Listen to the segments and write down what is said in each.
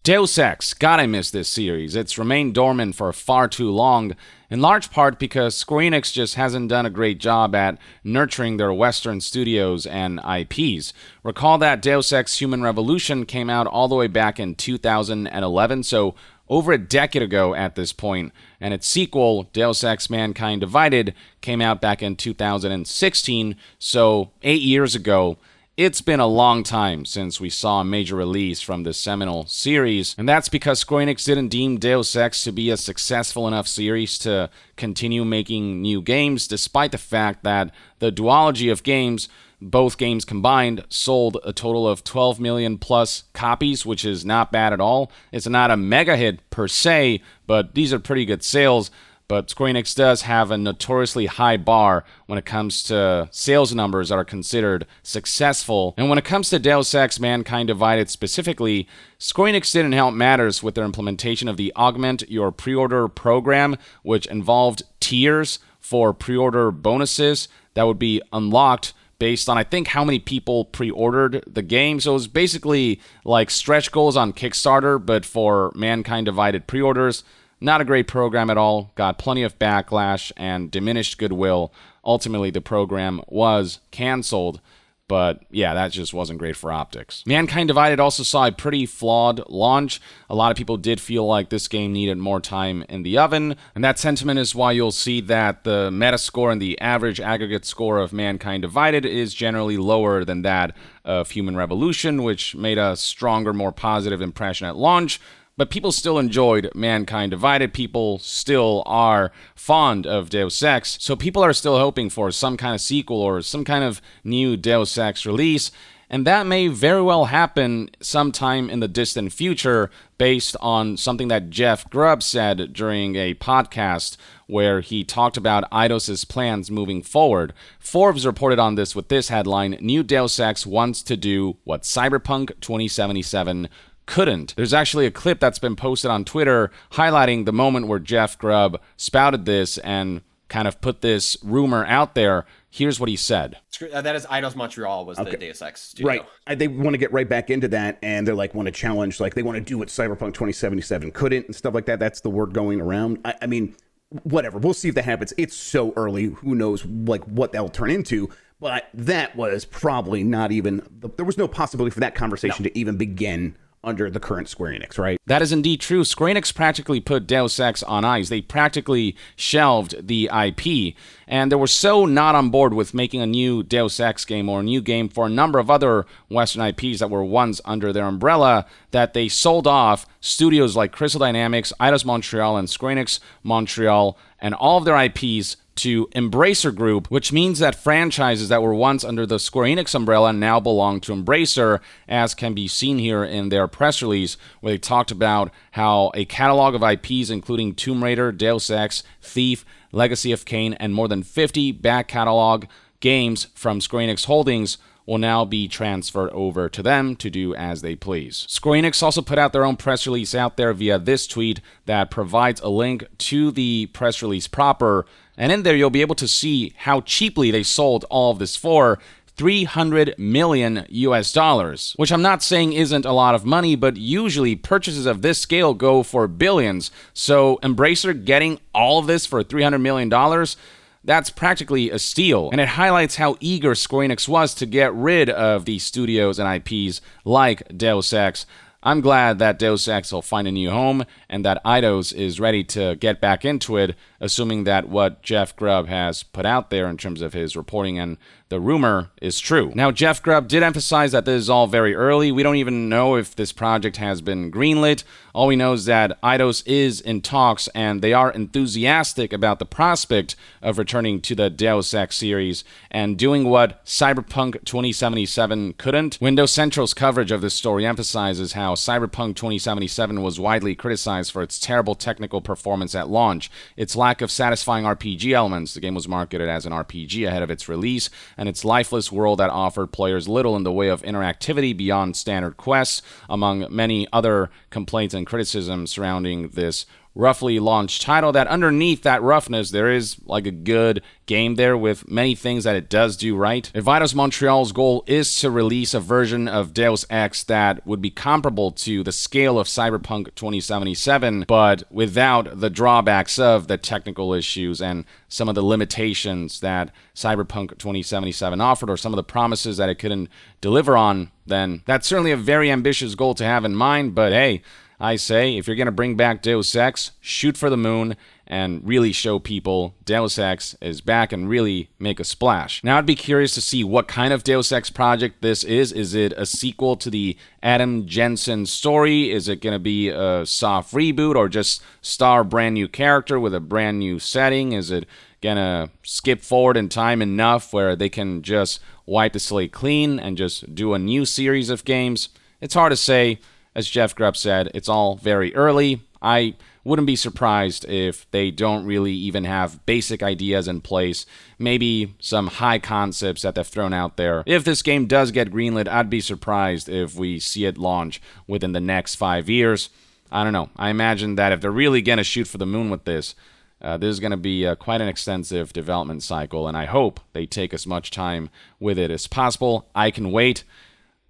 Deus Ex, God, I miss this series. It's remained dormant for far too long, in large part because Square Enix just hasn't done a great job at nurturing their Western studios and IPs. Recall that Deus Ex Human Revolution came out all the way back in 2011, so over a decade ago at this point, and its sequel, Deus Ex Mankind Divided, came out back in 2016, so 8 years ago. It's been a long time since we saw a major release from this seminal series, and that's because Square Enix didn't deem Deus Ex to be a successful enough series to continue making new games, despite the fact that the duology of games, both games combined, sold a total of 12 million plus copies, which is not bad at all. It's not a mega hit per se, but these are pretty good sales. But Square Enix does have a notoriously high bar when it comes to sales numbers that are considered successful. And when it comes to Deus Ex Mankind Divided specifically, Square Enix didn't help matters with their implementation of the Augment Your Pre-Order program, which involved tiers for pre-order bonuses that would be unlocked based on, I think, how many people pre-ordered the game. So it was basically like stretch goals on Kickstarter, but for Mankind Divided pre-orders. Not a great program at all, got plenty of backlash and diminished goodwill. Ultimately, the program was canceled, but yeah, that just wasn't great for optics. Mankind Divided also saw a pretty flawed launch. A lot of people did feel like this game needed more time in the oven, and that sentiment is why you'll see that the Metascore and the average aggregate score of Mankind Divided is generally lower than that of Human Revolution, which made a stronger, more positive impression at launch. But people still enjoyed Mankind Divided. People still are fond of Deus Ex. So people are still hoping for some kind of sequel or some kind of new Deus Ex release. And that may very well happen sometime in the distant future based on something that Jeff Grubb said during a podcast where he talked about Eidos' plans moving forward. Forbes reported on this with this headline: New Deus Ex wants to do what Cyberpunk 2077 couldn't. There's actually a clip that's been posted on Twitter highlighting the moment where Jeff Grubb spouted this and kind of put this rumor out there. Here's what he said. That is Eidos Montreal was the Deus Ex studio. Right. They want to get right back into that, and they're like, want to challenge, like they want to do what Cyberpunk 2077 couldn't and stuff like that. That's the word going around. I mean, whatever. We'll see if that happens. It's so early. Who knows like what that'll turn into. But that was probably not even, there was no possibility for that conversation to even begin under the current Square Enix, right? That is indeed true. Square Enix practically put Deus Ex on ice. They practically shelved the IP, and they were so not on board with making a new Deus Ex game or a new game for a number of other Western IPs that were once under their umbrella that they sold off studios like Crystal Dynamics, Eidos Montreal, and Square Enix Montreal, and all of their IPs to Embracer Group, which means that franchises that were once under the Square Enix umbrella now belong to Embracer, as can be seen here in their press release, where they talked about how a catalog of IPs including Tomb Raider, Deus Ex, Thief, Legacy of Kain, and more than 50 back catalog games from Square Enix Holdings will now be transferred over to them to do as they please. Square Enix also put out their own press release out there via this tweet that provides a link to the press release proper, and in there you'll be able to see how cheaply they sold all of this for. $300 million US, which I'm not saying isn't a lot of money, but usually purchases of this scale go for billions. So Embracer getting all of this for $300 million, that's practically a steal, and it highlights how eager Square Enix was to get rid of these studios and IPs like Deus Ex. I'm glad that Deus Ex will find a new home and that Eidos is ready to get back into it, assuming that what Jeff Grubb has put out there in terms of his reporting and the rumor is true. Now, Jeff Grubb did emphasize that this is all very early. We don't even know if this project has been greenlit. All we know is that Eidos is in talks and they are enthusiastic about the prospect of returning to the Deus Ex series and doing what Cyberpunk 2077 couldn't. Windows Central's coverage of this story emphasizes how Cyberpunk 2077 was widely criticized for its terrible technical performance at launch, its lack of satisfying RPG elements — the game was marketed as an RPG ahead of its release — and its lifeless world that offered players little in the way of interactivity beyond standard quests, among many other complaints and criticisms surrounding this roughly launched title, that underneath that roughness, there is like a good game there with many things that it does do right. If Eidos Montreal's goal is to release a version of Deus Ex that would be comparable to the scale of Cyberpunk 2077, but without the drawbacks of the technical issues and some of the limitations that Cyberpunk 2077 offered, or some of the promises that it couldn't deliver on, then that's certainly a very ambitious goal to have in mind. But hey, I say, if you're going to bring back Deus Ex, shoot for the moon and really show people Deus Ex is back and really make a splash. Now, I'd be curious to see what kind of Deus Ex project this is. Is it a sequel to the Adam Jensen story? Is it going to be a soft reboot, or just star a brand new character with a brand new setting? Is it going to skip forward in time enough where they can just wipe the slate clean and just do a new series of games? It's hard to say. As Jeff Grubb said, it's all very early. I wouldn't be surprised if they don't really even have basic ideas in place, maybe some high concepts that they've thrown out there. If this game does get greenlit, I'd be surprised if we see it launch within the next 5 years. I don't know. I imagine that if they're really going to shoot for the moon with this is going to be quite an extensive development cycle, and I hope they take as much time with it as possible. I can wait.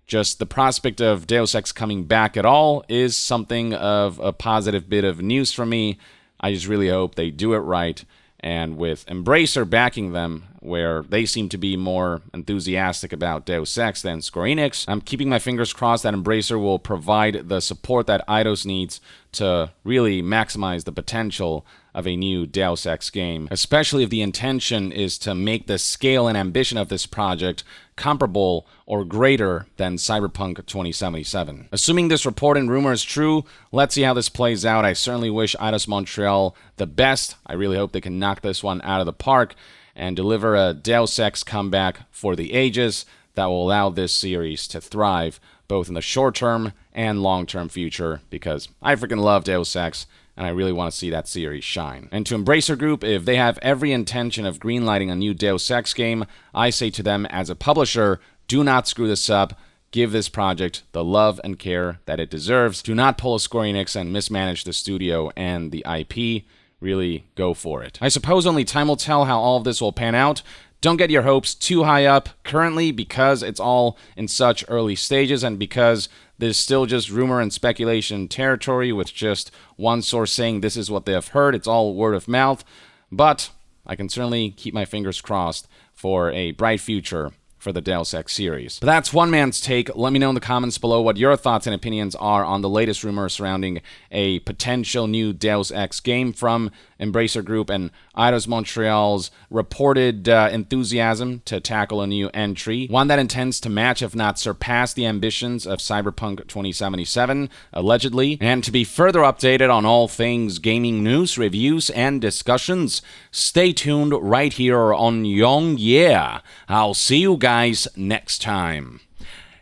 Just the prospect of Deus Ex coming back at all is something of a positive bit of news for me. I just really hope they do it right. And with Embracer backing them, where they seem to be more enthusiastic about Deus Ex than Square Enix, I'm keeping my fingers crossed that Embracer will provide the support that Eidos needs to really maximize the potential of a new Deus Ex game, especially if the intention is to make the scale and ambition of this project comparable or greater than Cyberpunk 2077. Assuming this report and rumor is true, let's see how this plays out. I certainly wish Eidos Montreal the best. I really hope they can knock this one out of the park and deliver a Deus Ex comeback for the ages that will allow this series to thrive both in the short-term and long-term future, because I freaking love Deus Ex, and I really want to see that series shine. And to Embracer Group, if they have every intention of greenlighting a new Deus Ex game, I say to them as a publisher, do not screw this up. Give this project the love and care that it deserves. Do not pull a Square Enix and mismanage the studio and the IP. Really go for it. I suppose only time will tell how all of this will pan out. Don't get your hopes too high up currently, because it's all in such early stages and because there's still just rumor and speculation territory with just one source saying this is what they have heard. It's all word of mouth. But I can certainly keep my fingers crossed for a bright future for the Deus Ex series. But that's one man's take. Let me know in the comments below what your thoughts and opinions are on the latest rumor surrounding a potential new Deus Ex game from Embracer Group and Eidos Montreal's reported enthusiasm to tackle a new entry, one that intends to match, if not surpass, the ambitions of Cyberpunk 2077, allegedly. And to be further updated on all things gaming news, reviews, and discussions, stay tuned right here on Young Yeah. I'll see you guys next time.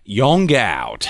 Young out.